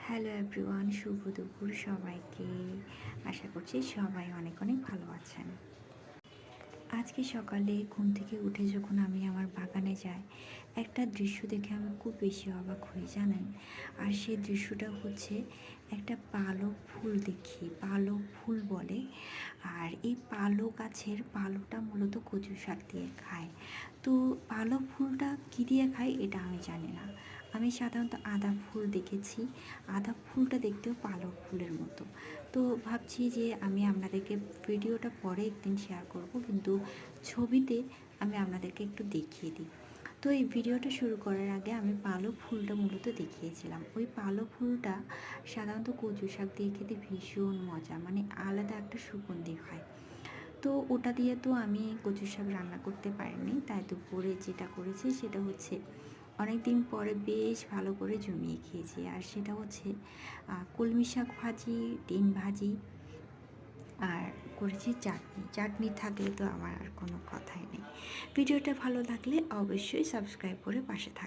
Hello everyone, শুভ দুপুর সবাইকে। আশা করছি সবাই অনেক অনেক ভালো আছেন। আজকে সকালে ঘুম থেকে উঠে যখন আমি আমার বাগানে যাই, একটা দৃশ্য দেখে আমি খুব বেশি অবাক হই জানেন। আর সেই দৃশ্যটা হচ্ছে একটা পালক ফুল দেখি, পালক ফুল বলে। আর এই পালক গাছের পালকটা মূলত কচু শাক দিয়ে খায়। তো পালক ফুলটা কী দিয়ে খায় এটা আমি জানি না। আমি সাধারণত আদা ফুল দেখেছি, আদা ফুলটা দেখতেও পালক ফুলের মতো। তো ভাবছি যে আমি আপনাদেরকে ভিডিওটা পরে একদিন শেয়ার করব, কিন্তু ছবিতে আমি আপনাদেরকে একটু দেখিয়ে দিই। তো এই ভিডিওটা শুরু করার আগে আমি পালক ফুলটা মূলত দেখিয়েছিলাম। ওই পালক ফুলটা সাধারণত কচু শাক দিয়ে খেতে ভীষণ মজা, মানে আলাদা একটা সুগন্ধি হয়। তো ওটা দিয়ে তো আমি কচু শাক রান্না করতে পারিনি, তাই দুপুরে যেটা করেছি সেটা হচ্ছে অনেক দিন পরে বেশ ভালো করে জমিয়ে খেয়েছি। আর সেটা হচ্ছে কলমি শাক ভাজি, ডিম ভাজি, আর করেছি চাটনি। চাটনি থাকলে তো আমার আর কোনো কথাই নেই। ভিডিওটা ভালো লাগলে অবশ্যই সাবস্ক্রাইব করে পাশে থাকবেন।